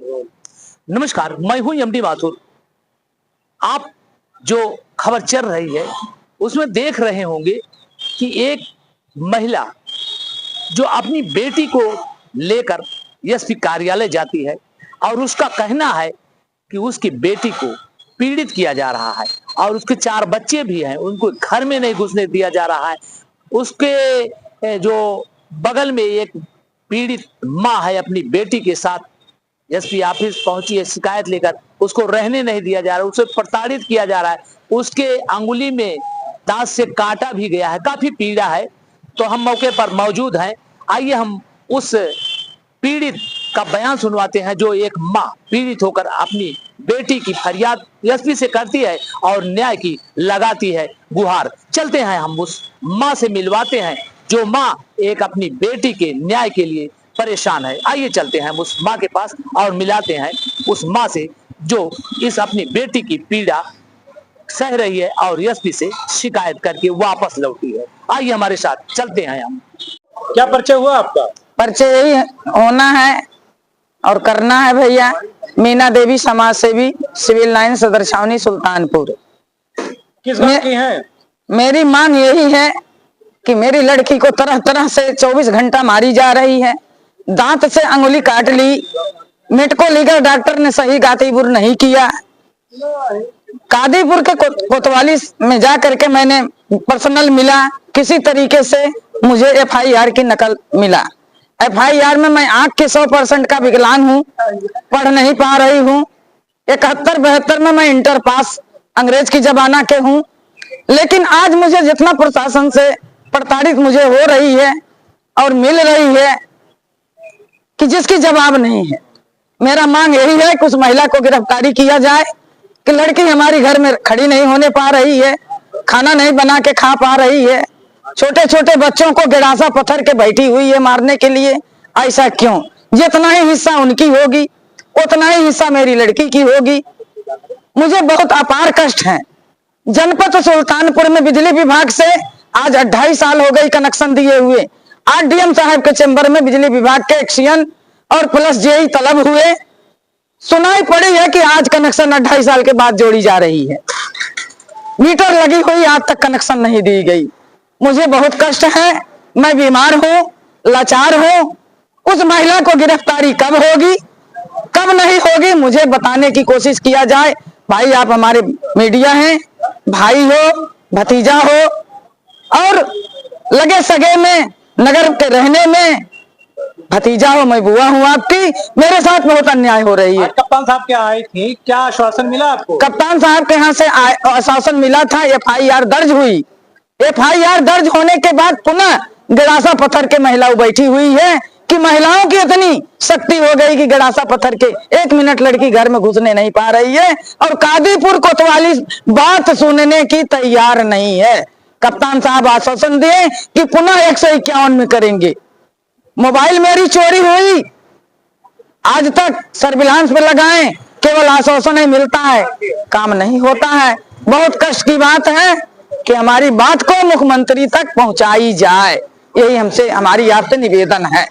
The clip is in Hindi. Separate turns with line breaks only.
नमस्कार, मैं हूं एमडी माथुर। आप जो खबर चल रही है उसमें देख रहे होंगे कि एक महिला जो अपनी बेटी को लेकर एसपी कार्यालय जाती है और उसका कहना है कि उसकी बेटी को पीड़ित किया जा रहा है और उसके 4 बच्चे भी हैं, उनको घर में नहीं घुसने दिया जा रहा है। उसके जो बगल में एक पीड़ित माँ है, अपनी बेटी के साथ एसपी ऑफिस पहुंची है शिकायत लेकर, उसको रहने नहीं दिया जा रहा है, उसे प्रताड़ित किया जा रहा है। उसके अंगुली में दांत से काटा भी गया है, काफी पीड़ा है। तो हम मौके पर मौजूद हैं। आइए हम उस पीड़ित का बयान सुनवाते हैं जो एक माँ पीड़ित होकर अपनी बेटी की फरियाद एसपी से करती है और न्याय की लगाती है गुहार। चलते हैं, हम उस माँ से मिलवाते हैं जो माँ एक अपनी बेटी के न्याय के लिए परेशान है। आइए चलते हैं उस माँ के पास और मिलाते हैं उस माँ से जो इस अपनी बेटी की पीड़ा सह रही है और एसपी से शिकायत करके वापस लौटी है। आइए हमारे साथ चलते हैं। हम
क्या परिचय हुआ आपका?
परिचय यही होना है और करना है भैया। मीना देवी, समाज सेवी, सिविल लाइन, सदर छावनी, सुल्तानपुर।
किस बात की है? मेरी
मांग यही है कि मेरी लड़की को तरह तरह से 24 घंटा मारी जा रही है। दांत से अंगुली काट ली, मेडिको लीगल डॉक्टर ने सही गातीपुर नहीं किया। कादीपुर के कोतवाली में जा करके मैंने पर्सनल मिला, किसी तरीके से मुझे एफआईआर की नकल मिला। एफआईआर में मैं आंख के 100% का विकलांग हूँ, पढ़ नहीं पा रही हूँ। 71-72 में मैं इंटर पास अंग्रेज की जमाना के हूँ। लेकिन आज मुझे जितना प्रशासन से प्रताड़ित मुझे हो रही है और मिल रही है कि जिसकी जवाब नहीं है। मेरा मांग यही है कि उस महिला को गिरफ्तारी किया जाए कि लड़की हमारी घर में खड़ी नहीं होने पा रही है, खाना नहीं बना के खा पा रही है, छोटे छोटे बच्चों को गिरासा पत्थर के बैठी हुई है मारने के लिए। ऐसा क्यों? जितना ही हिस्सा उनकी होगी उतना ही हिस्सा मेरी लड़की की होगी। मुझे बहुत अपार कष्ट है। जनपद सुल्तानपुर में बिजली विभाग से आज 2.5 साल हो गई कनेक्शन दिए हुए। आज डीएम साहब के चैम्बर में बिजली विभाग के एक्शन और प्लस जेई तलब हुए। सुनाई पड़ी है कि आज कनेक्शन 2.5 साल के बाद जोड़ी जा रही है। मीटर लगी हुई, आज तक कनेक्शन नहीं दी गई। मुझे बहुत कष्ट है, मैं बीमार हूँ, लाचार हूँ। उस महिला को गिरफ्तारी कब होगी, कब नहीं होगी, मुझे बताने की कोशिश किया जाए। भाई आप हमारे मीडिया हैं, भाई हो, भतीजा हो और लगे सगे में नगर के रहने में भतीजा हो, मैं बुआ हूँ आपकी। मेरे साथ बहुत अन्याय हो रही है।
कप्तान साहब क्या आई थी, क्या आश्वासन मिला आपको?
कप्तान साहब के यहाँ से आश्वासन मिला था, एफआईआर दर्ज हुई। एफआईआर दर्ज होने के बाद पुनः गिरासा पत्थर के महिला बैठी हुई है कि महिलाओं की इतनी शक्ति हो गई कि गिरासा पत्थर के 1 मिनट लड़की घर में घुसने नहीं पा रही है और कादीपुर कोतवाली बात सुनने की तैयार नहीं है। कप्तान साहब आश्वासन दिए कि पुनः 151 में करेंगे। मोबाइल मेरी चोरी हुई, आज तक सर्विलांस पे लगाएं, केवल आश्वासन ही मिलता है, काम नहीं होता है। बहुत कष्ट की बात है कि हमारी बात को मुख्यमंत्री तक पहुंचाई जाए, यही हमसे हमारी आपसे निवेदन है।